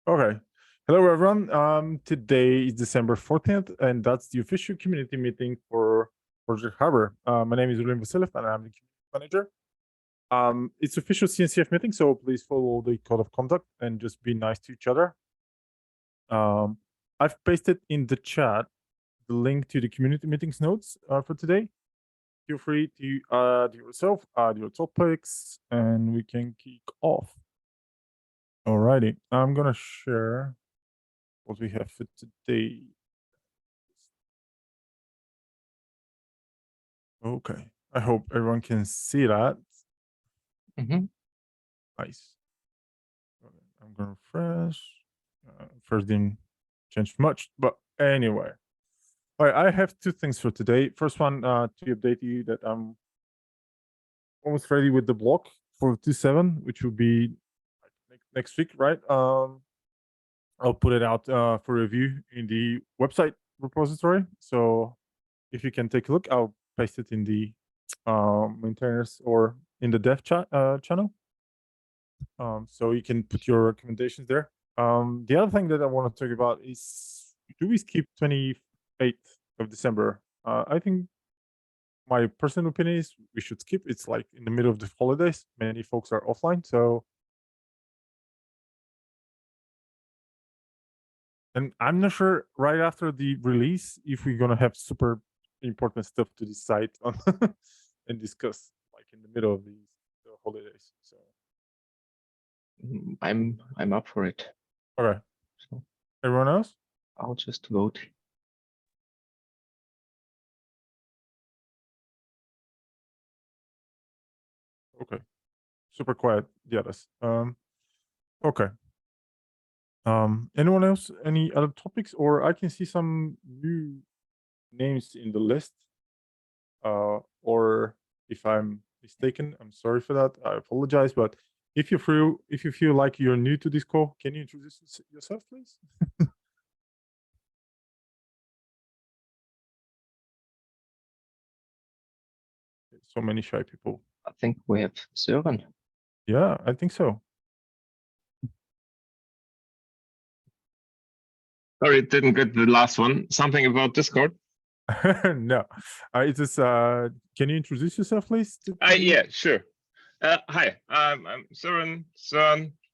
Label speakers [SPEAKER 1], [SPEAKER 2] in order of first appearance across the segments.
[SPEAKER 1] Okay. Hello, everyone. Today is December 14th, and that's the official community meeting for Project Harbor. My name is William Vasilev, and I'm the community manager. It's official CNCF meeting, so please follow the code of conduct and just be nice to each other. I've pasted in the chat the link to the community meetings notes for today. Feel free to add yourself, add your topics, and we can kick off. Alrighty, I'm gonna share what we have for today. Okay, I hope everyone can see that. Nice. Okay, I'm gonna refresh. First didn't change much, but anyway. All right, I have two things for today. First one, to update you that I'm almost ready with the block for 2.7, which will be next week, right? I'll put it out for review in the website repository. So if you can take a look, I'll paste it in the maintainers or in the dev channel. So you can put your recommendations there. The other thing that I want to talk about is, do we skip 28th of December? I think my personal opinion is we should skip. It's like in the middle of the holidays. Many folks are offline, so. And I'm not sure right after the release if we're gonna have super important stuff to decide on and discuss, like in the middle of the holidays. So
[SPEAKER 2] I'm up for it.
[SPEAKER 1] okay.
[SPEAKER 2] So
[SPEAKER 1] everyone else?
[SPEAKER 2] I'll just vote.
[SPEAKER 1] Okay. Super quiet, the others. Okay. Anyone else? Any other topics? Or I can see some new names in the list. Or if I'm mistaken, I'm sorry for that. I apologize. But if you feel like you're new to this call, can you introduce yourself, please? So many shy people.
[SPEAKER 2] I think we have Sören.
[SPEAKER 1] Yeah, I think so.
[SPEAKER 3] Sorry, didn't get the last one. Something about Discord?
[SPEAKER 1] No, it is. Can you introduce yourself, please?
[SPEAKER 3] Yeah, sure. Hi, I'm Sören,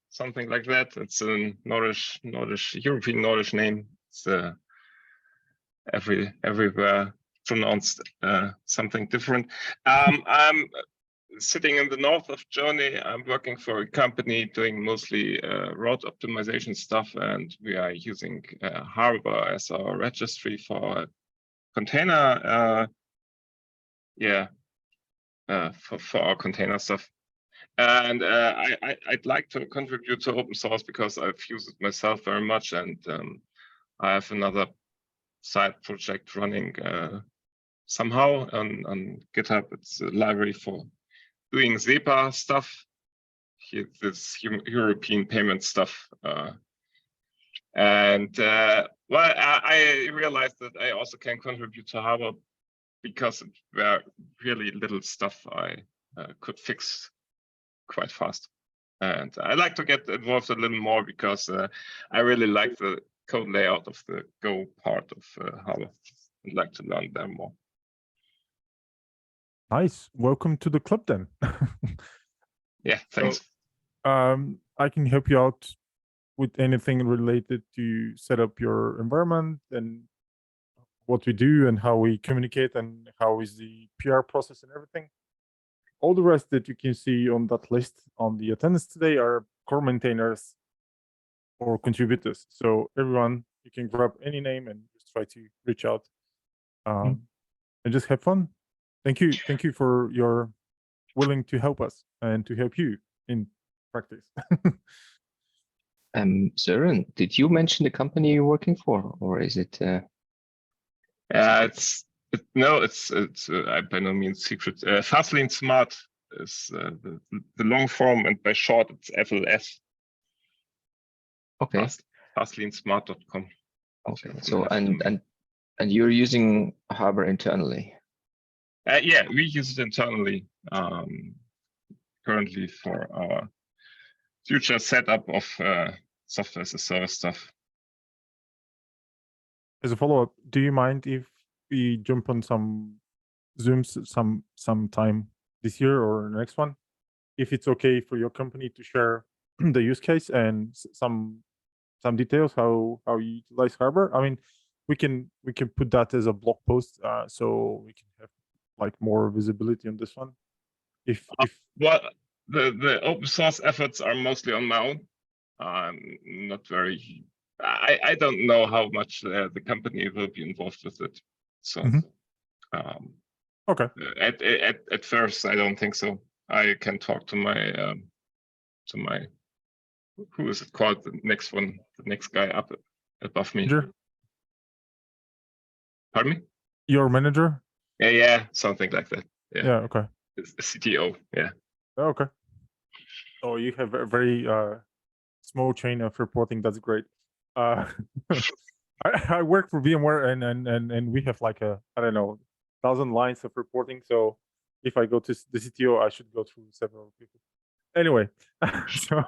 [SPEAKER 3] something like that. It's a European Nordish name. It's everywhere pronounced something different. I'm sitting in the north of Germany. I'm working for a company doing mostly route optimization stuff, and we are using Harbor as our registry for container. For our container stuff. And I'd like to contribute to open source because I've used it myself very much, and I have another side project running somehow on GitHub. It's a library for doing SEPA stuff, this European payment stuff. Well, I realized that I also can contribute to Harbor because there were really little stuff I could fix quite fast. And I like to get involved a little more because I really like the code layout of the Go part of Harbor. I'd like to learn there more.
[SPEAKER 1] Nice. Welcome to the club then.
[SPEAKER 3] Yeah, thanks.
[SPEAKER 1] So, I can help you out with anything related to set up your environment and what we do and how we communicate and how is the PR process and everything. All the rest that you can see on that list on the attendance today are core maintainers or contributors. So everyone, you can grab any name and just try to reach out and just have fun. Thank you for your willing to help us and to help you in practice.
[SPEAKER 2] Sören, did you mention the company you're working for, or is it?
[SPEAKER 3] It's by no means secret. Fastly and Smart is the long form, and by short, it's FLS.
[SPEAKER 2] Okay.
[SPEAKER 3] Fastlyindsmart.com.
[SPEAKER 2] Okay. So and you're using Harbor internally?
[SPEAKER 3] Yeah, we use it internally currently for our future setup of software as a service stuff.
[SPEAKER 1] As a follow-up, do you mind if we jump on some Zooms sometime this year or next one? If it's okay for your company to share the use case and some details how you utilize Harbor. I mean, we can put that as a blog post, so we can have like more visibility on this one. If
[SPEAKER 3] Well, the open source efforts are mostly on my own. I'm not very. I don't know how much the company will be involved with it. So,
[SPEAKER 1] okay.
[SPEAKER 3] At first, I don't think so. I can talk to my who is it called? The next one, the next guy up above me.
[SPEAKER 1] Manager?
[SPEAKER 3] Pardon me?
[SPEAKER 1] Your manager?
[SPEAKER 3] Yeah, something like that.
[SPEAKER 1] Yeah. Okay.
[SPEAKER 3] It's the CTO. Yeah.
[SPEAKER 1] Okay. Oh, you have a very small chain of reporting. That's great. I work for VMware and we have like I don't know 1,000 lines of reporting. So if I go to the CTO, I should go through several people. Anyway, so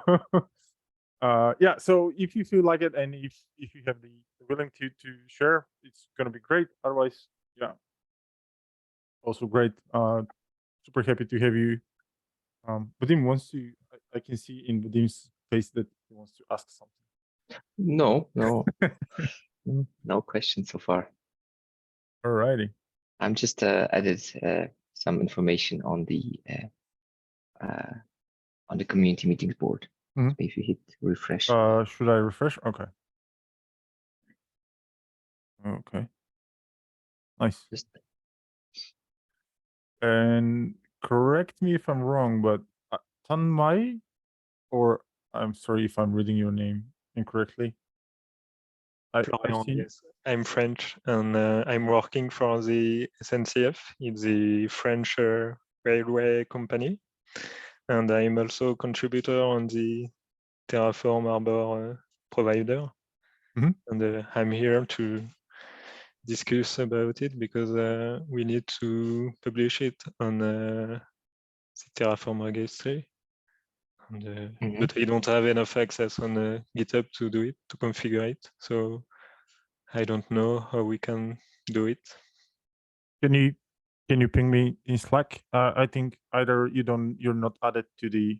[SPEAKER 1] yeah. So if you feel like it and if you have the willing to share, it's gonna be great. Otherwise, yeah. Also great. Super happy to have you. Vadim wants to. I can see in Vadim's face that he wants to ask something.
[SPEAKER 2] No, no questions so far.
[SPEAKER 1] Alrighty.
[SPEAKER 2] I'm just added some information on the community meetings board. So if you hit refresh.
[SPEAKER 1] Should I refresh? Okay. Okay. Nice. And correct me if I'm wrong, but Tanmai, or I'm sorry if I'm reading your name incorrectly.
[SPEAKER 4] Yes, I'm French and I'm working for the CNCF. It's the French railway company. And I'm also a contributor on the Terraform Harbor provider. And I'm here to discuss about it because we need to publish it on the Terraform registry. But I don't have enough access on GitHub to do it, to configure it. So I don't know how we can do it.
[SPEAKER 1] Can you ping me in Slack? I think either you're not added to the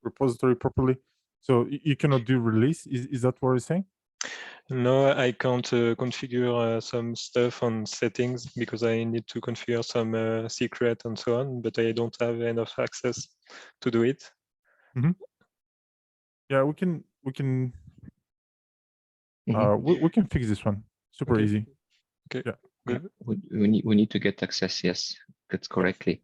[SPEAKER 1] repository properly, so you cannot do release. Is that what you're saying?
[SPEAKER 4] No, I can't configure some stuff on settings because I need to configure some secret and so on, but I don't have enough access to do it.
[SPEAKER 1] Yeah, we can we can fix this one. Super easy.
[SPEAKER 4] Okay.
[SPEAKER 1] Yeah.
[SPEAKER 4] Good.
[SPEAKER 2] We need to get access. Yes, that's correctly.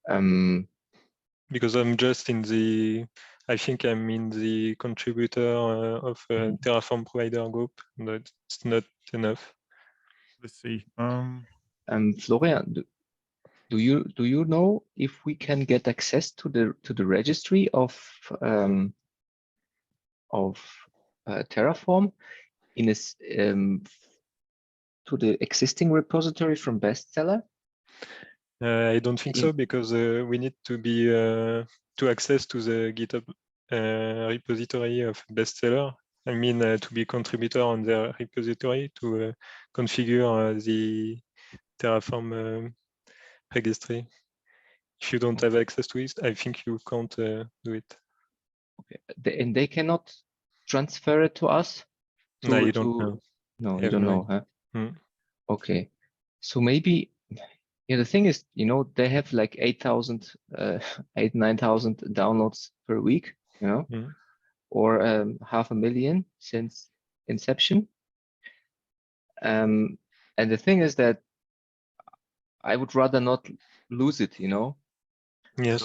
[SPEAKER 4] Because I'm just in the, I think I'm in the contributor of Terraform provider group, but it's not enough.
[SPEAKER 1] Let's see.
[SPEAKER 2] Florian, do you know if we can get access to the registry of Terraform in a to the existing repository from Bestseller?
[SPEAKER 4] I don't think so because we need to be to access to the GitHub repository of Bestseller. I mean to be contributor on the repository to configure the Terraform registry. If you don't have access to it, I think you can't do it.
[SPEAKER 2] Okay, and they cannot transfer it to us?
[SPEAKER 4] No, you don't know.
[SPEAKER 2] No, you don't know, huh? Okay, so maybe, yeah, the thing is, they have like 9,000 downloads per week, or 500,000 since inception. And the thing is that I would rather not lose it,
[SPEAKER 4] Yes.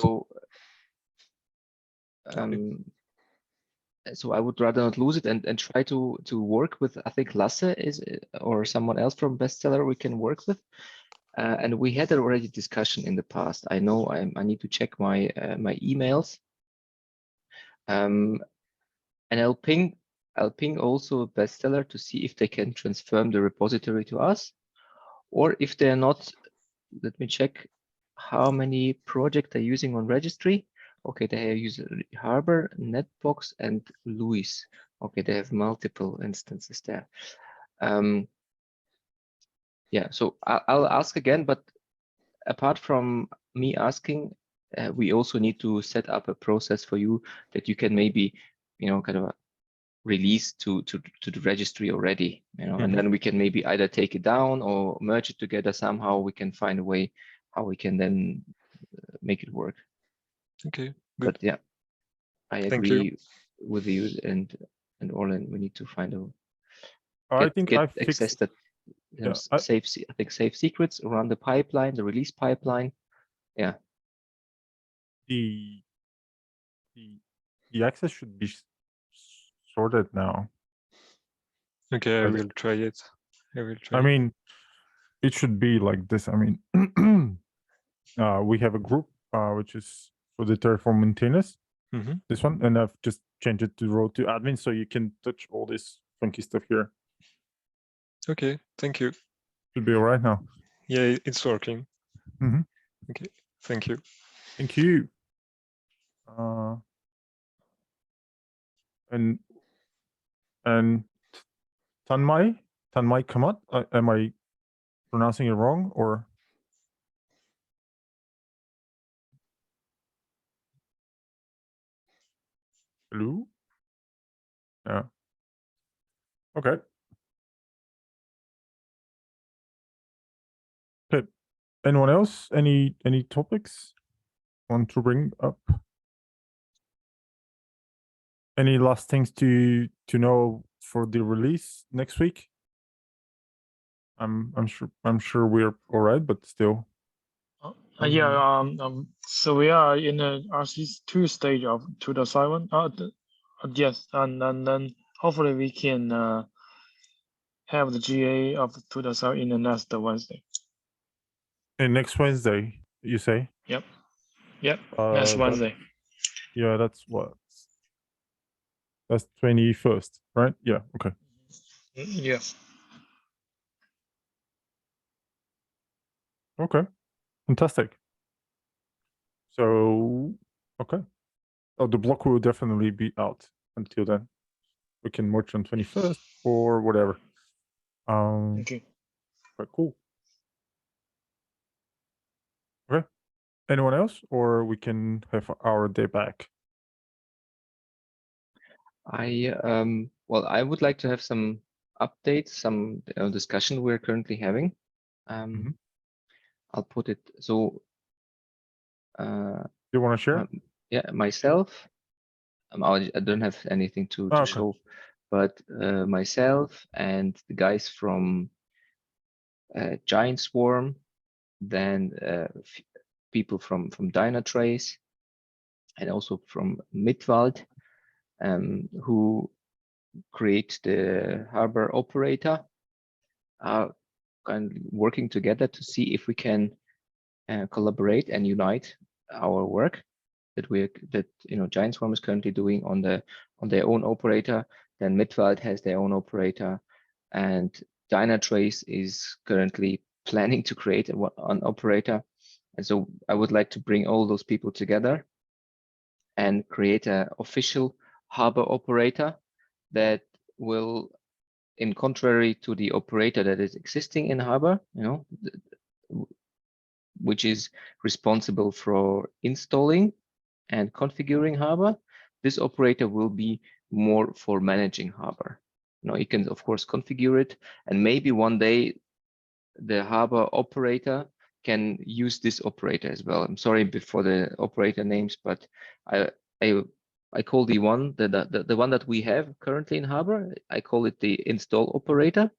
[SPEAKER 2] So I would rather not lose it and try to work with, I think Lasse or someone else from Bestseller we can work with. And we had already discussion in the past. I know I need to check my my emails. And I'll ping also Bestseller to see if they can transfer the repository to us, or if they're not. Let me check how many projects they're using on registry. Okay, they use Harbor, Netbox, and Louis. Okay, they have multiple instances there. Yeah, so I'll ask again, but apart from me asking, we also need to set up a process for you that you can maybe, kind of release to the registry already, and then we can maybe either take it down or merge it together somehow. We can find a way how we can then make it work.
[SPEAKER 4] Okay,
[SPEAKER 2] But yeah, I
[SPEAKER 4] Thank you.
[SPEAKER 2] agree with you and Orlan. We need to find a
[SPEAKER 1] I think I
[SPEAKER 2] access
[SPEAKER 1] fixed.
[SPEAKER 2] that
[SPEAKER 1] Yeah, I
[SPEAKER 2] think safe secrets around the pipeline, the release pipeline. Yeah.
[SPEAKER 1] the access should be sorted now.
[SPEAKER 4] Okay, I
[SPEAKER 1] Right.
[SPEAKER 4] will try it. I will try.
[SPEAKER 1] I mean, it should be like this. I mean, we have a group which is for the Terraform maintainers.
[SPEAKER 4] Mhm.
[SPEAKER 1] This one, and I've just changed it to row to admin, so you can touch all this funky stuff here.
[SPEAKER 4] Okay, thank you.
[SPEAKER 1] Should be all right now.
[SPEAKER 4] Yeah, it's working.
[SPEAKER 1] Mhm.
[SPEAKER 4] Okay, thank you.
[SPEAKER 1] Thank you. And Tanmai Kamat, am I pronouncing it wrong or? Hello? Yeah. Okay. Okay. Anyone else? Any topics want to bring up? Any last things to know for the release next week? I'm sure we're all right, but still.
[SPEAKER 5] So we are in the RC2 stage of 2.7. Yes, and then hopefully we can have the GA of 2.7 in the next Wednesday.
[SPEAKER 1] And next Wednesday, you say?
[SPEAKER 5] Yep. Next Wednesday.
[SPEAKER 1] Yeah, that's what. That's 21st, right? Yeah. Okay.
[SPEAKER 5] Yeah.
[SPEAKER 1] Okay. Fantastic. So, okay. Oh, the block will definitely be out until then. We can merge on 21st or whatever.
[SPEAKER 5] Okay.
[SPEAKER 1] Quite cool. Okay. Anyone else, or we can have our day back?
[SPEAKER 2] Well, I would like to have some updates, some discussion we're currently having. I'll put it so.
[SPEAKER 1] You want to share?
[SPEAKER 2] Yeah, myself. I don't have anything to
[SPEAKER 1] okay.
[SPEAKER 2] show, but myself and the guys from Giant Swarm, then people from Dynatrace, and also from Mitwald, who create the harbor operator, are kind of working together to see if we can collaborate and unite our work that Giant Swarm is currently doing on their own operator. Then Mitwald has their own operator, and Dynatrace is currently planning to create an operator. And so I would like to bring all those people together and create an official harbor operator that will, in contrary to the operator that is existing in harbor, which is responsible for installing and configuring harbor, this operator will be more for managing harbor. You can of course configure it, and maybe one day the harbor operator can use this operator as well. I'm sorry for the operator names, but I call the one that we have currently in harbor, I call it the install operator,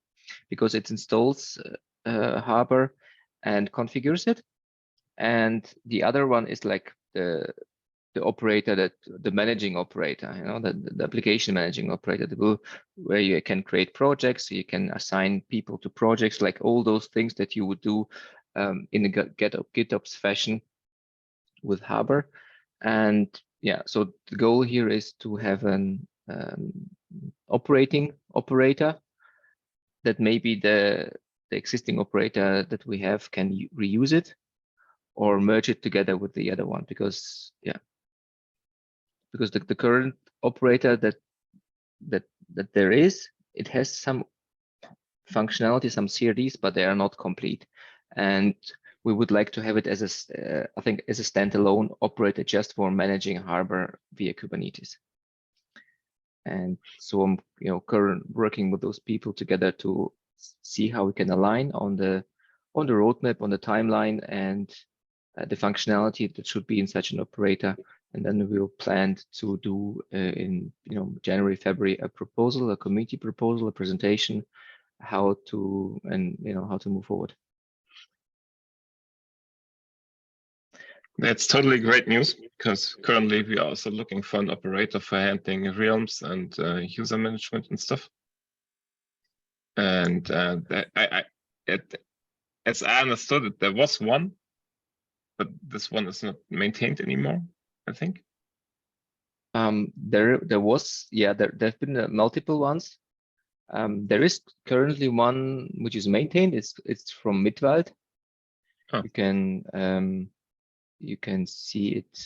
[SPEAKER 2] because it installs harbor and configures it. And the other one is like the operator, that the managing operator, the application managing operator, where you can create projects, so you can assign people to projects, like all those things that you would do in a GitOps fashion with Harbor. And yeah, so the goal here is to have an operating operator that maybe the existing operator that we have can reuse it or merge it together with the other one, because yeah, because the current operator that there is, it has some functionality, some CRDs, but they are not complete. And we would like to have it as a, I think, as a standalone operator just for managing Harbor via Kubernetes. And so I'm, working with those people together to see how we can align on the roadmap, on the timeline, and the functionality that should be in such an operator. And then we'll plan to do in January, February, a proposal, a committee proposal, a presentation, how to move forward.
[SPEAKER 3] That's totally great news, because currently we are also looking for an operator for handling realms and user management and stuff. And as I understood it, there was one, but this one is not maintained anymore, I think.
[SPEAKER 2] There have been multiple ones. There is currently one which is maintained. It's from Midwald.
[SPEAKER 3] Huh.
[SPEAKER 2] You can see it.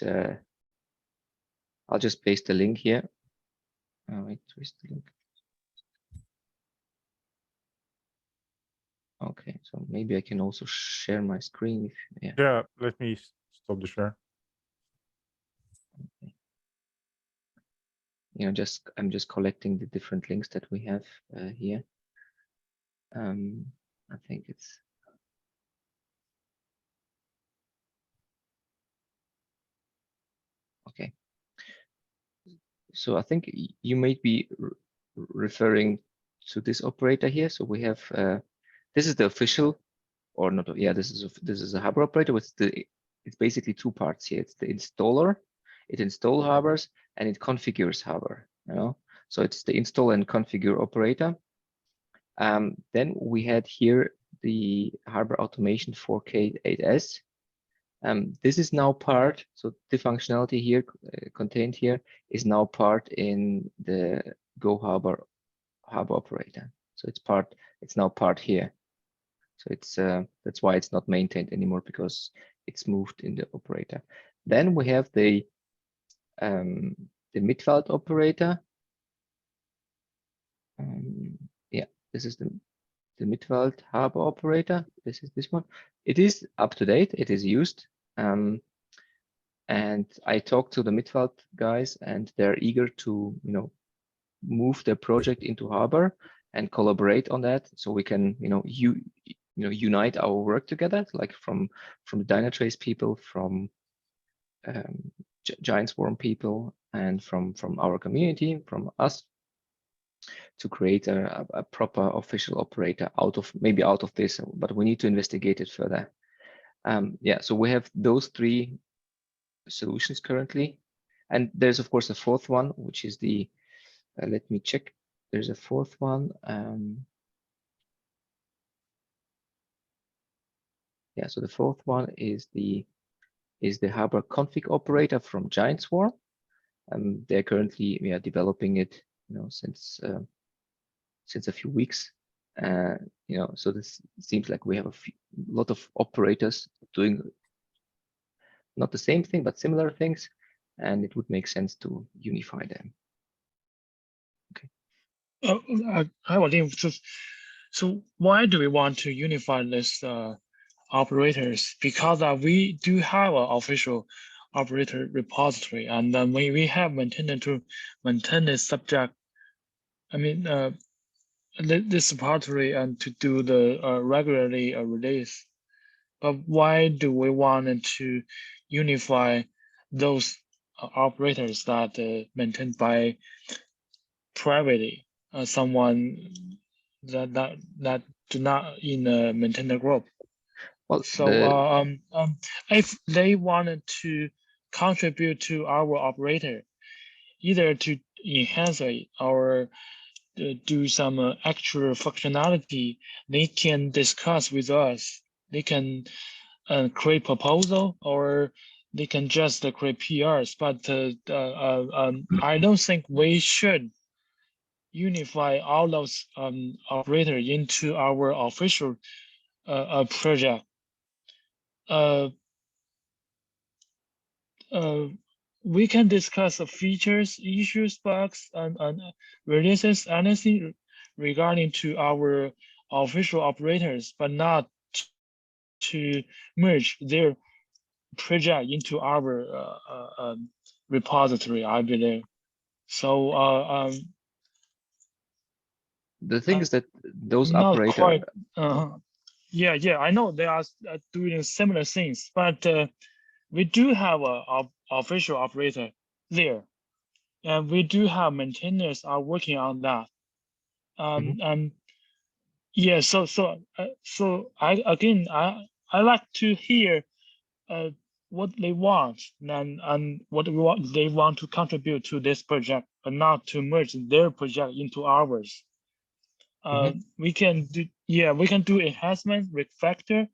[SPEAKER 2] I'll just paste the link here. Oh, wait, where's the link? Okay, so maybe I can also share my screen.
[SPEAKER 1] Yeah, let me stop the share.
[SPEAKER 2] Okay. I'm just collecting the different links that we have here. I think it's. Okay. So I think you might be referring to this operator here. So we have this is the official, or not? Yeah, this is a Harbor operator with it's basically two parts here. It's the installer. It installs Harbors and it configures Harbor. So it's the install and configure operator. Then we had here the Harbor Automation 4K8S. This is now part, so the functionality here contained here is now part in the Go Harbor operator. So it's now part here. So it's that's why it's not maintained anymore, because it's moved in the operator. Then we have the Midwald operator. Yeah, this is the Midwald Harbor operator. This is this one. It is up to date. It is used. And I talked to the Midwald guys, and they're eager to move their project into Harbor and collaborate on that, so we can unite our work together, like from the Dynatrace people, from Giant Swarm people, and from our community, from us, to create a proper official operator out of this, but we need to investigate it further. Yeah, so we have those three solutions currently, and there's of course a fourth one, which is the let me check. There's a fourth one. Yeah, so the fourth one is the Harbor config operator from Giant Swarm. They're currently developing it, since a few weeks. So this seems like we have a lot of operators doing not the same thing, but similar things, and it would make sense to unify them. Okay.
[SPEAKER 5] So why do we want to unify this operators? Because we do have an official operator repository, and then we have maintained to maintain this subject. I mean, this repository and to do the regularly release. But why do we want to unify those operators that maintained by privately, someone that do not in a maintainer group?
[SPEAKER 2] Well,
[SPEAKER 5] so if they wanted to contribute to our operator, either to enhance it or do some extra functionality, they can discuss with us. They can create proposal, or they can just create PRs. But I don't think we should unify all those operators into our official project. we can discuss the features, issues, bugs, and releases, anything regarding to our official operators, but not to merge their project into our repository, I believe. So
[SPEAKER 2] The thing is that those
[SPEAKER 5] not
[SPEAKER 2] operators,
[SPEAKER 5] quite. Yeah, I know they are doing similar things, but we do have a official operator there, and we do have maintainers are working on that. And yeah, so I like to hear what they want and what they want to contribute to this project, but not to merge their project into ours. We can do enhancement, refactor,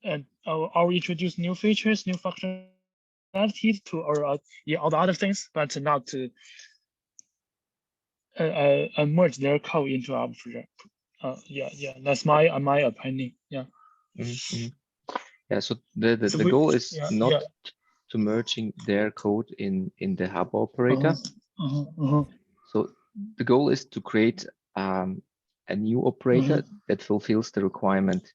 [SPEAKER 5] and or introduce new features, new functionalities to or all the other things, but not to merge their code into our project. Yeah, that's my opinion. Yeah.
[SPEAKER 2] Yeah, so the goal is not to merging their code in the hub operator. So the goal is to create a new operator that fulfills the requirement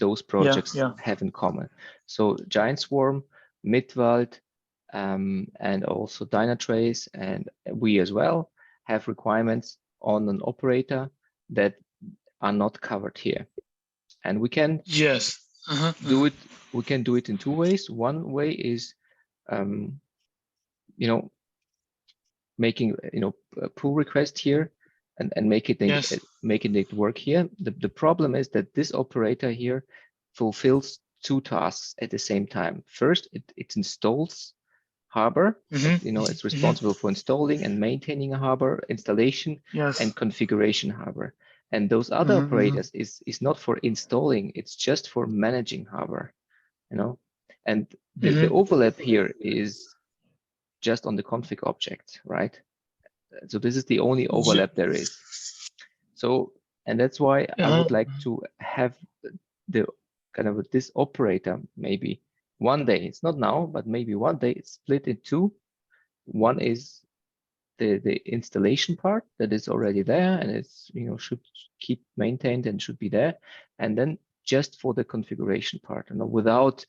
[SPEAKER 2] those projects have in common. So Giant Swarm, Midwald, and also Dynatrace, and we as well have requirements on an operator that are not covered here. And we can do it. We can do it in two ways. One way is, making a pull request here and making it work here. The problem is that this operator here fulfills two tasks at the same time. First, it installs Harbor. It's responsible for installing and maintaining a Harbor installation and configuration Harbor. And those other operators is not for installing, it's just for managing Harbor, and the overlap here is just on the config object, right? So this is the only overlap there is. So, and that's why I would like to have the kind of this operator maybe one day, it's not now, but maybe one day it's split in two. One is the installation part that is already there and it's, should keep maintained and should be there. And then just for the configuration part, without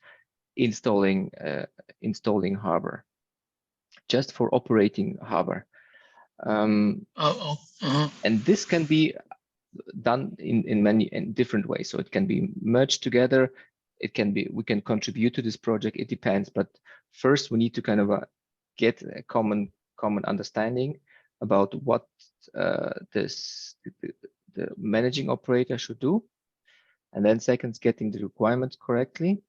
[SPEAKER 2] installing Harbor, just for operating Harbor. And this can be done in many different ways. So it can be merged together. It can be, we can contribute to this project. It depends. But first, we need to kind of get a common understanding about what the managing operator should do. And then second, getting the requirements correctly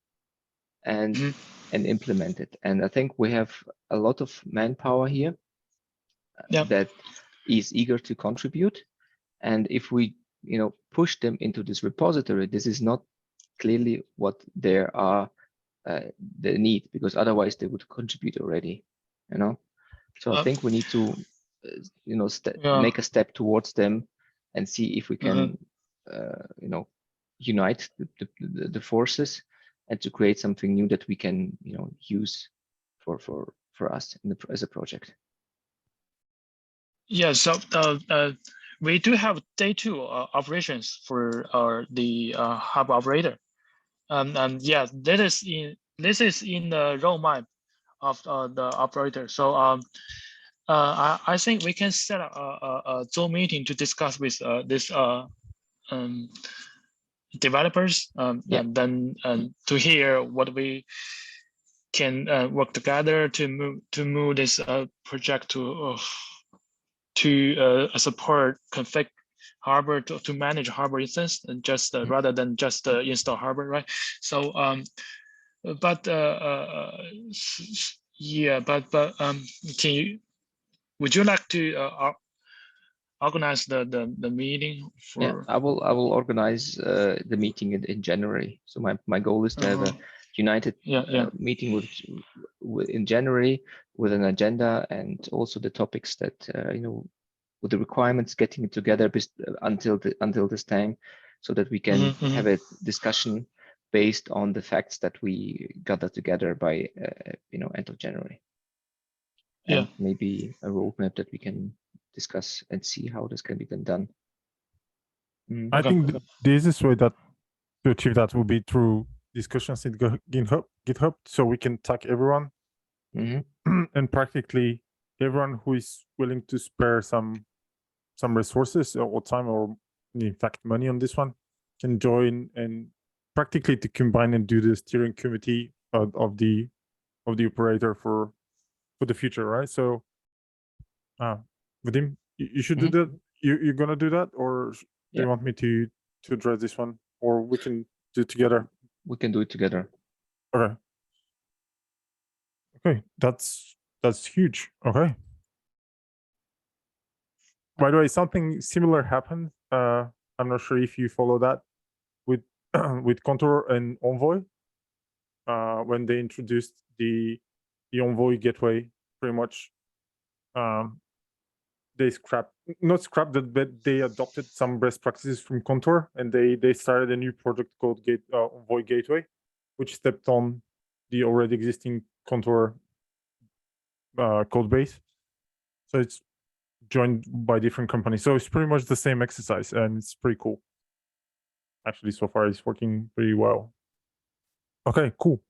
[SPEAKER 2] and implement it. And I think we have a lot of manpower here that is eager to contribute. And if we, push them into this repository, this is not clearly what they are, the need, because otherwise they would contribute already, So I think we need to, make a step towards them and see if we can, unite the forces and to create something new that we can, use for us as a project.
[SPEAKER 5] Yeah, so we do have day two operations for the hub operator, and yeah, this is in the roadmap of the operator. So I think we can set up a Zoom meeting to discuss with this developers, and then to hear what we can work together to move this project to support config Harbor to manage Harbor instance, and just rather than just install Harbor, right? So can you, would you like to organize the meeting for?
[SPEAKER 2] Yeah, I will organize the meeting in January. So my goal is to have a united meeting in January with an agenda and also the topics that with the requirements, getting it together until this time, so that we can have a discussion based on the facts that we gathered together by end of January.
[SPEAKER 5] Yeah.
[SPEAKER 2] and maybe a roadmap that we can discuss and see how this can be then done.
[SPEAKER 1] I
[SPEAKER 5] Okay.
[SPEAKER 1] think the easiest way that to achieve that will be through discussions in GitHub, so we can tag everyone
[SPEAKER 2] Mhm.
[SPEAKER 1] and practically everyone who is willing to spare some resources or time or in fact money on this one can join and practically to combine and do the steering committee of the operator for the future, right? So Vadim, you should do that. You're gonna do that, or do
[SPEAKER 2] Yeah.
[SPEAKER 1] you want me to address this one, or we can do it together?
[SPEAKER 2] We can do it together.
[SPEAKER 1] Okay. Okay, that's huge. Okay. By the way, something similar happened. I'm not sure if you follow that with with Contour and Envoy. When they introduced the Envoy gateway, pretty much they not scrapped it, but they adopted some best practices from Contour, and they started a new project called Envoy Gateway, which stepped on the already existing Contour code base. So it's joined by different companies. So it's pretty much the same exercise, and it's pretty cool. Actually, so far it's working pretty well. Okay, cool.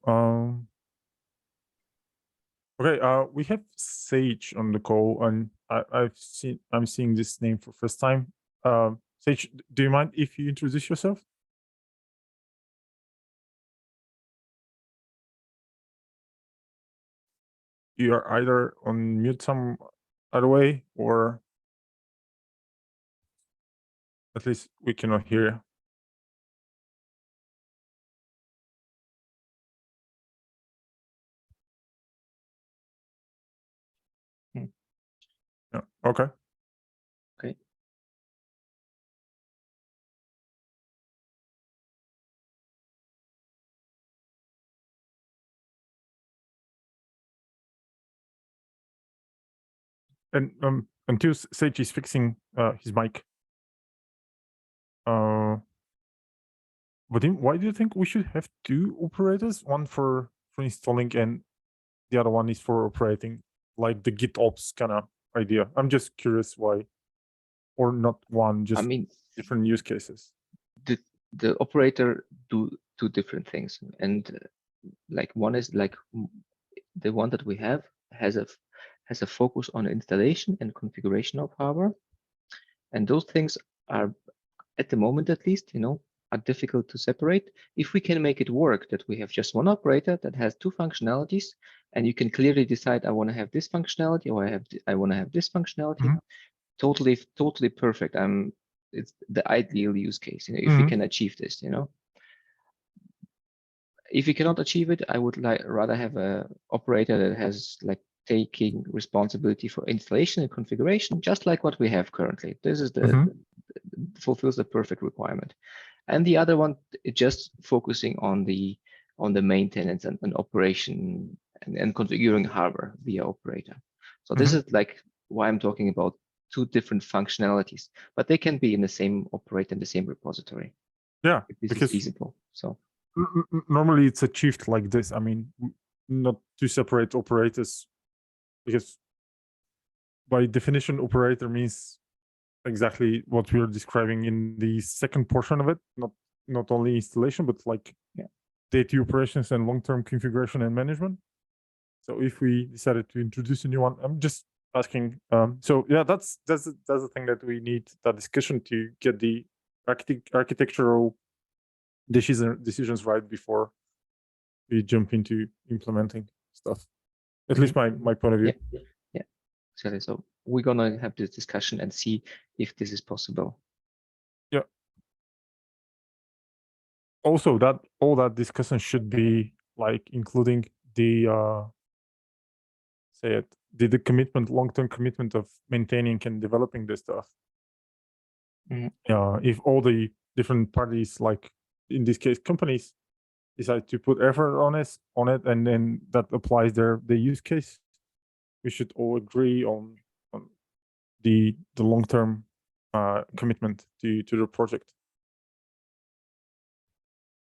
[SPEAKER 1] Okay, we have Sage on the call, and I'm seeing this name for first time. Sage, do you mind if you introduce yourself? You are either on mute some other way, or at least we cannot hear you. Yeah. Okay.
[SPEAKER 2] Okay.
[SPEAKER 1] And until Sage is fixing his mic, Vadim, why do you think we should have two operators? One for installing and the other one is for operating, like the GitOps kind of idea. I'm just curious why, or not one, just
[SPEAKER 2] I mean,
[SPEAKER 1] different use cases.
[SPEAKER 2] the operator do two different things, and like one is like the one that we have has a focus on installation and configuration of hardware, and those things are, at the moment at least, are difficult to separate. If we can make it work that we have just one operator that has two functionalities, and you can clearly decide, I want to have this functionality, or I want to have this functionality. Totally perfect. It's the ideal use case, if we can achieve this, If we cannot achieve it, I would rather have a operator that has taking responsibility for installation and configuration, just like what we have currently. This is fulfills the perfect requirement. And the other one is just focusing on the maintenance and operation and configuring hardware via operator. So this is why I'm talking about two different functionalities, but they can be in the same operator in the same repository.
[SPEAKER 1] Yeah,
[SPEAKER 2] if this
[SPEAKER 1] because
[SPEAKER 2] is feasible. So
[SPEAKER 1] normally it's achieved like this. I mean, not to separate operators, because by definition, operator means exactly what we're describing in the second portion of it. Not only installation, but data operations and long-term configuration and management. So if we decided to introduce a new one, I'm just asking. So yeah, that's the thing that we need that discussion to get the architectural decisions right before we jump into implementing stuff. At least my point of view.
[SPEAKER 2] Yeah. Exactly. So we're gonna have this discussion and see if this is possible.
[SPEAKER 1] Yeah. Also, all that discussion should be including the the commitment, long-term commitment of maintaining and developing this stuff. If all the different parties, in this case companies, decide to put effort on it, and then that applies the use case, we should all agree on the long-term commitment to the project.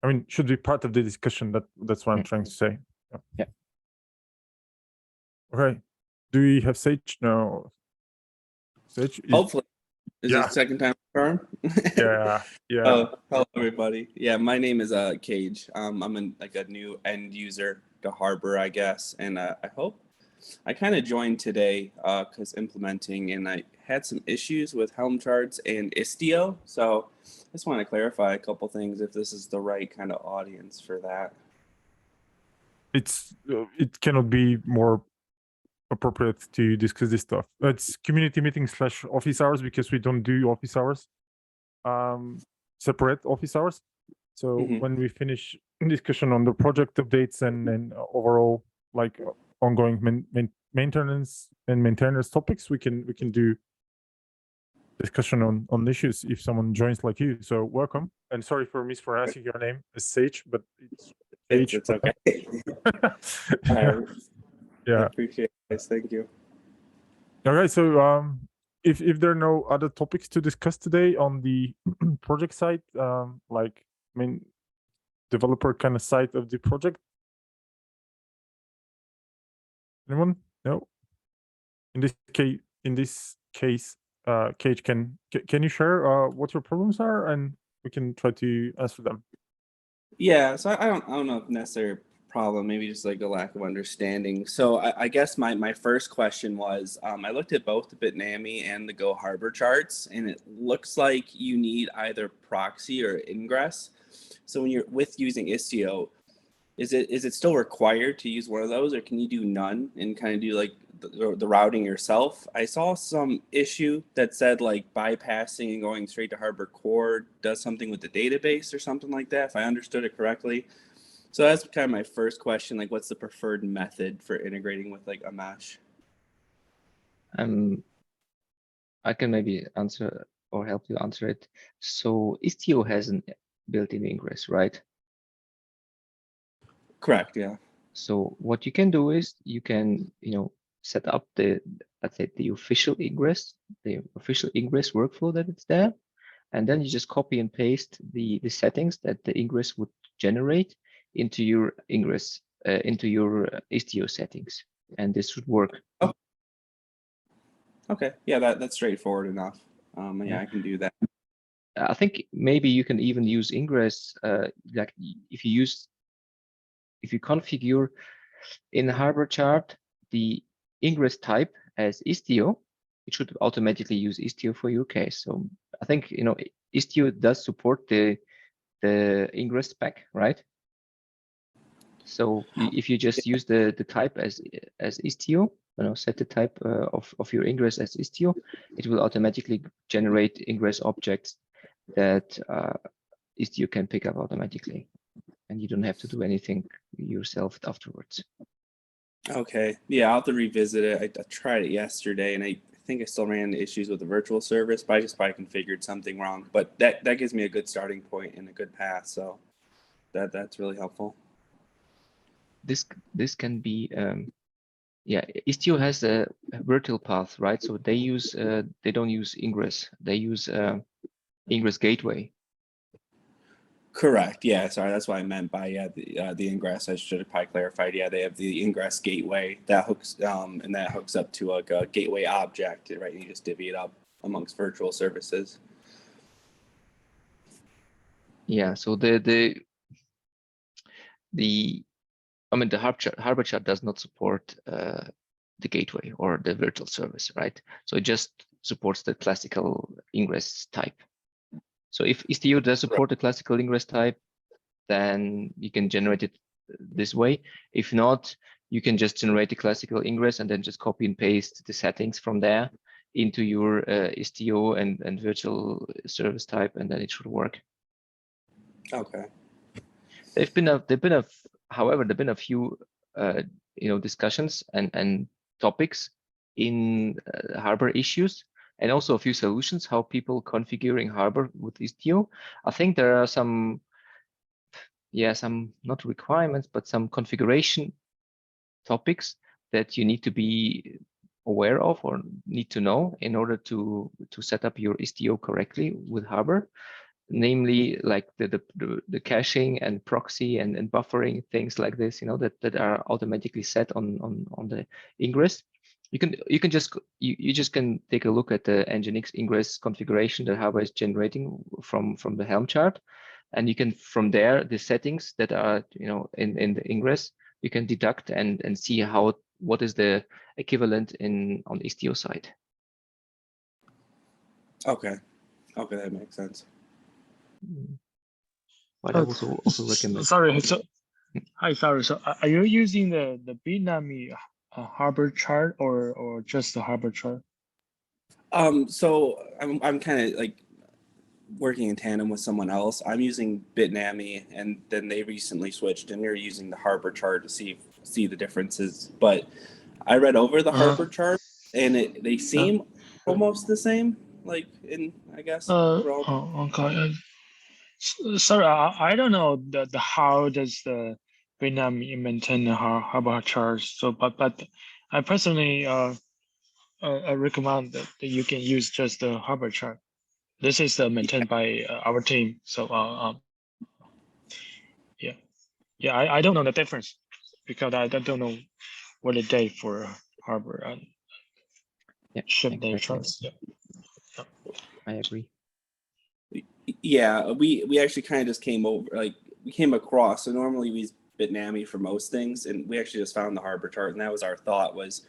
[SPEAKER 1] I mean, should be part of the discussion. That's what I'm trying to say.
[SPEAKER 2] Yeah.
[SPEAKER 1] Okay. Do we have Sage? No. Sage is,
[SPEAKER 6] Hopefully, is
[SPEAKER 1] yeah.
[SPEAKER 6] it second time firm?
[SPEAKER 1] yeah, yeah.
[SPEAKER 6] Oh, hello everybody. Yeah, my name is Cage. I'm a new end user to Harbor, I guess, and I hope I kind of joined today because implementing, and I had some issues with Helm charts and Istio. So I just want to clarify a couple things if this is the right kind of audience for that.
[SPEAKER 1] It's it cannot be more appropriate to discuss this stuff. It's community meeting / office hours because we don't do office hours, separate office hours. So when we finish discussion on the project updates and overall like ongoing maintenance and maintainers topics, we can do discussion on issues if someone joins like you. So welcome, and sorry for mispronouncing your name as Sage, but it's Sage.
[SPEAKER 6] It's okay. I
[SPEAKER 1] Yeah.
[SPEAKER 6] appreciate it, guys. Thank you.
[SPEAKER 1] All right. So if there are no other topics to discuss today on the project side, like developer kind of side of the project, anyone? No. In this case, Cage, can you share what your problems are, and we can try to answer them.
[SPEAKER 6] Yeah, so I don't know if necessarily a problem, maybe just like a lack of understanding. So I guess my first question was, I looked at both the Bitnami and the Go Harbor charts, and it looks like you need either proxy or ingress. So when you're using Istio, is it still required to use one of those, or can you do none and kind of do like the routing yourself? I saw some issue that said like bypassing and going straight to Harbor Core does something with the database or something like that, if I understood it correctly. So that's kind of my first question, like what's the preferred method for integrating with like a mesh?
[SPEAKER 2] I can maybe answer or help you answer it. So Istio has an built-in ingress, right?
[SPEAKER 6] Correct, yeah.
[SPEAKER 2] So what you can do is you can, set up let's say the official ingress workflow that it's there, and then you just copy and paste the settings that the ingress would generate into your ingress, into your Istio settings, and this should work.
[SPEAKER 6] Oh. Okay, yeah, that's straightforward enough. Yeah, I can do that.
[SPEAKER 2] I think maybe you can even use ingress, like if you configure in the Harbor chart the ingress type as Istio, it should automatically use Istio for your case. So I think Istio does support the ingress spec, right? So if you just use the type as Istio, set the type of your ingress as Istio, it will automatically generate ingress objects that Istio can pick up automatically, and you don't have to do anything yourself afterwards.
[SPEAKER 6] Okay, yeah, I'll have to revisit it. I tried it yesterday, and I think I still ran into issues with the virtual service, but I just probably configured something wrong. But that gives me a good starting point and a good path, so that's really helpful.
[SPEAKER 2] This can be Istio has a virtual path, right? So they don't use ingress, they use ingress gateway.
[SPEAKER 6] Correct. Yeah. Sorry, that's what I meant by the ingress. I should have probably clarified. Yeah, they have the ingress gateway that hooks and that hooks up to like a gateway object, right? You just divvy it up amongst virtual services.
[SPEAKER 2] Yeah. So the Harbor chart does not support the gateway or the virtual service, right? So it just supports the classical ingress type. So if Istio does support the classical ingress type, then you can generate it this way. If not, you can just generate the classical ingress and then just copy and paste the settings from there into your Istio and virtual service type, and then it should work.
[SPEAKER 6] Okay.
[SPEAKER 2] However, there've been a few discussions and topics in Harbor issues, and also a few solutions how people configuring Harbor with Istio. I think there are some not requirements, but some configuration topics that you need to be aware of or need to know in order to set up your Istio correctly with Harbor. Namely, like the caching and proxy and buffering, things like this, that are automatically set on the ingress. You can just you just can take a look at the Nginx ingress configuration that Harbor is generating from the Helm chart, and you can from there the settings that are in the ingress you can deduct and see what is the equivalent on the Istio side.
[SPEAKER 6] Okay, that makes sense.
[SPEAKER 2] But I also recommend.
[SPEAKER 5] Sorry, so hi, sorry. So are you using the Bitnami Harbor chart or just the Harbor chart?
[SPEAKER 6] So I'm kind of like working in tandem with someone else. I'm using Bitnami, and then they recently switched, and they're using the Harbor chart to see the differences. But I read over the Harbor chart, and they seem almost the same. Like I guess.
[SPEAKER 5] Okay. Sorry, I don't know the how does the Bitnami maintain the Harbor chart. So, but I personally recommend that you can use just the Harbor chart. This is maintained by our team. So yeah, I don't know the difference because I don't know what the date for Harbor and ship their charts. Yeah.
[SPEAKER 2] I agree.
[SPEAKER 6] Yeah, we actually kind of just came over, like we came across. So normally we use Bitnami for most things, and we actually just found the Harbor chart, and that was our thought was,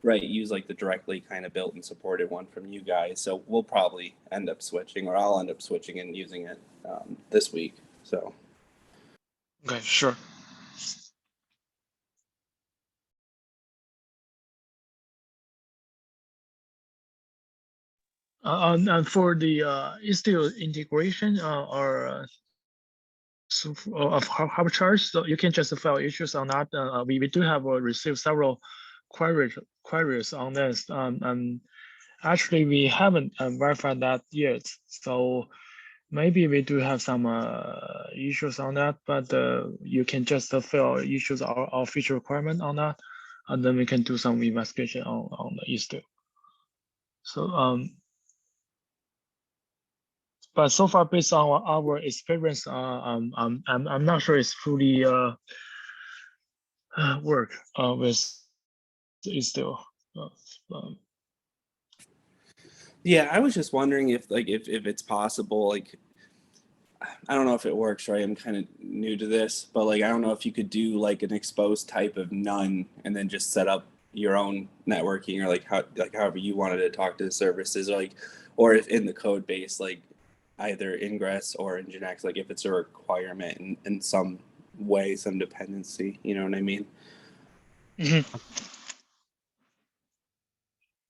[SPEAKER 6] right, use like the directly kind of built and supported one from you guys. So we'll probably end up switching, or I'll end up switching and using it this week. So.
[SPEAKER 5] Okay, sure. And for the Istio integration or of Harbor charts, so you can just file issues on that. We do have received several queries on this, and actually we haven't verified that yet. So maybe we do have some issues on that, but you can just fill issues or feature requirement on that, and then we can do some investigation on the Istio. So but so far, based on our experience, I'm not sure it's fully work with Istio.
[SPEAKER 6] Yeah, I was just wondering if it's possible, like I don't know if it works, right? I'm kind of new to this, but like I don't know if you could do like an exposed type of none and then just set up your own networking, or however you wanted to talk to the services, or if in the code base, like either Ingress or Nginx, like if it's a requirement in some way, some dependency, you know what I mean?
[SPEAKER 5] Mm-hmm.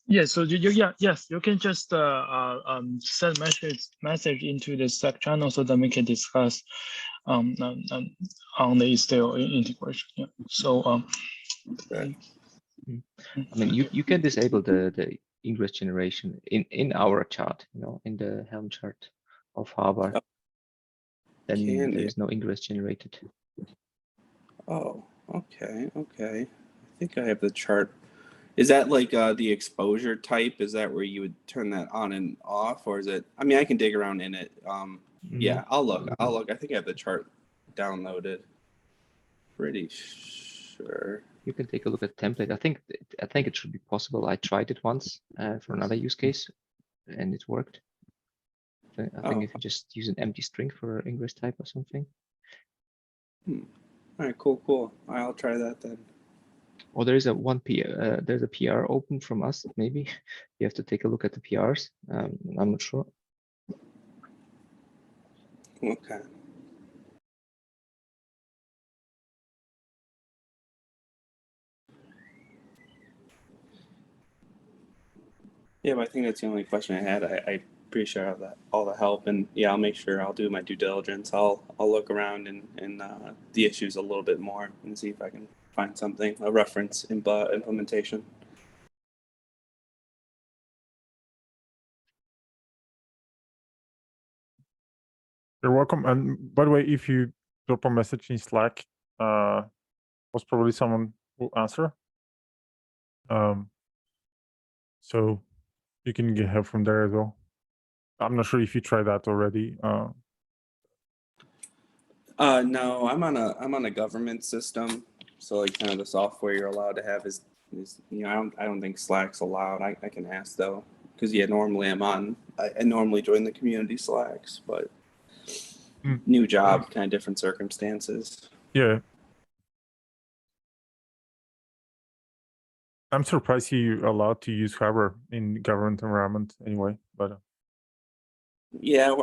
[SPEAKER 5] Yes, so yes, you can just send message into the Slack channel so that we can discuss on the Istio integration. Yeah. So
[SPEAKER 6] Okay.
[SPEAKER 2] I mean, you can disable the ingress generation in our chart, in the Helm chart of Harbor. Then there is no ingress generated.
[SPEAKER 6] Oh, okay. I think I have the chart. Is that like the exposure type? Is that where you would turn that on and off, or is it? I mean, I can dig around in it. Yeah, I'll look. I think I have the chart downloaded. Pretty sure.
[SPEAKER 2] You can take a look at template. I think it should be possible. I tried it once for another use case, and it worked. I think if you just use an empty string for ingress type or something.
[SPEAKER 6] All right, cool. I'll try that then.
[SPEAKER 2] Or there is there's a PR open from us. Maybe you have to take a look at the PRs. I'm not sure.
[SPEAKER 6] Okay. Yeah, but I think that's the only question I had. I appreciate all the help, and yeah, I'll make sure I'll do my due diligence. I'll look around and the issues a little bit more and see if I can find something, a reference implementation.
[SPEAKER 1] You're welcome. And by the way, if you drop a message in Slack, most probably someone will answer. So you can get help from there as well. I'm not sure if you tried that already.
[SPEAKER 6] No, I'm on a government system, so like kind of the software you're allowed to have is I don't think Slack's allowed. I can ask though, because normally I normally join the community Slacks, but new job, kind of different circumstances.
[SPEAKER 1] Yeah. I'm surprised you allowed to use Harbor in government environment anyway, but
[SPEAKER 6] Yeah,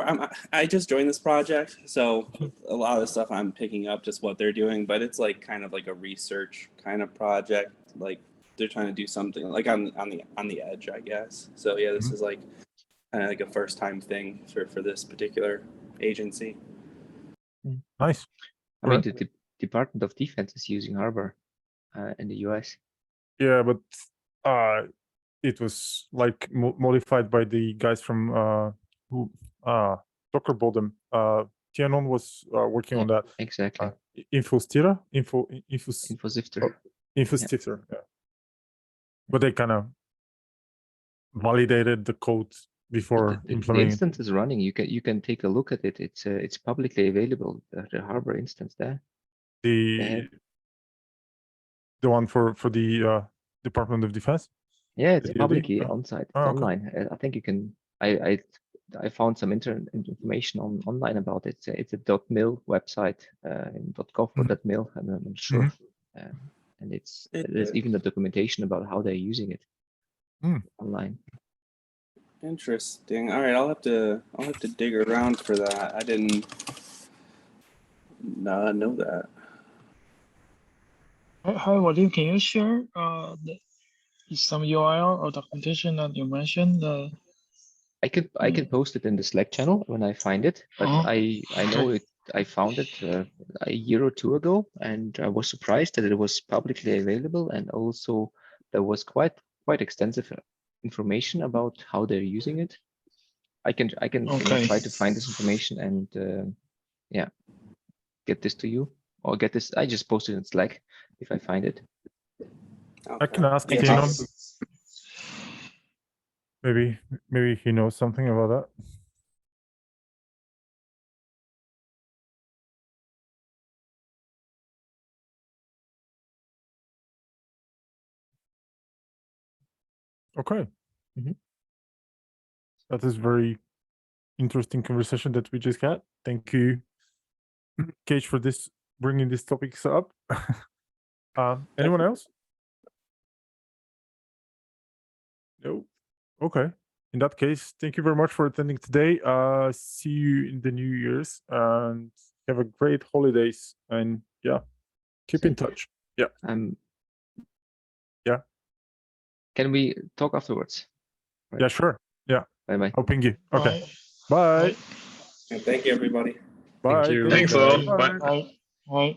[SPEAKER 6] I just joined this project, so a lot of the stuff I'm picking up just what they're doing, but it's like kind of like a research kind of project. Like they're trying to do something like on the edge, I guess. So yeah, this is like kind of like a first time thing for this particular agency.
[SPEAKER 1] nice.
[SPEAKER 2] I mean, the Department of Defense is using Harbor in the US.
[SPEAKER 1] Yeah, but it was like modified by the guys from who Docker Bodem. Tianon was working on that.
[SPEAKER 2] Exactly.
[SPEAKER 1] Infostifter.
[SPEAKER 2] Infosifter.
[SPEAKER 1] Infostifter. Yeah. But they kind of validated the code before
[SPEAKER 2] The
[SPEAKER 1] implementing.
[SPEAKER 2] instance is running. You can take a look at it. It's publicly available. The Harbor instance there.
[SPEAKER 1] The one for the Department of Defense.
[SPEAKER 2] Yeah, it's
[SPEAKER 1] DoD?
[SPEAKER 2] publicly
[SPEAKER 1] Oh.
[SPEAKER 2] on site. It's
[SPEAKER 1] Oh, okay.
[SPEAKER 2] online. I think you can. I found some information online about it. It's a .mil website in .gov or .mil. I'm not sure. And there's even the documentation about how they're using it online.
[SPEAKER 6] Interesting. All right, I'll have to dig around for that. I didn't know that.
[SPEAKER 5] Hi, Vadim, can you share some URL or documentation that you mentioned?
[SPEAKER 2] I can post it in the Slack channel when I find it, but I know it. I found it a year or two ago, and I was surprised that it was publicly available, and also there was quite extensive information about how they're using it. I can try to find this information and yeah, get this to you, or get this. I just posted in Slack if I find it.
[SPEAKER 6] Okay.
[SPEAKER 1] I can ask
[SPEAKER 6] Yeah,
[SPEAKER 1] Tianon. Maybe he knows something about that. Okay. That is very interesting conversation that we just had. Thank you, Cage, for this bringing these topics up. Anyone else? No. Okay. In that case, thank you very much for attending today. See you in the New Year's and have a great holidays. And yeah, keep in touch. Yeah. Yeah.
[SPEAKER 2] Can we talk afterwards? Right.
[SPEAKER 1] Yeah, sure. Yeah.
[SPEAKER 2] Bye.
[SPEAKER 1] I'll ping you. Okay. Bye.
[SPEAKER 6] And thank you, everybody.
[SPEAKER 1] Bye.
[SPEAKER 4] you.
[SPEAKER 3] Thanks a lot. Bye.
[SPEAKER 5] Bye.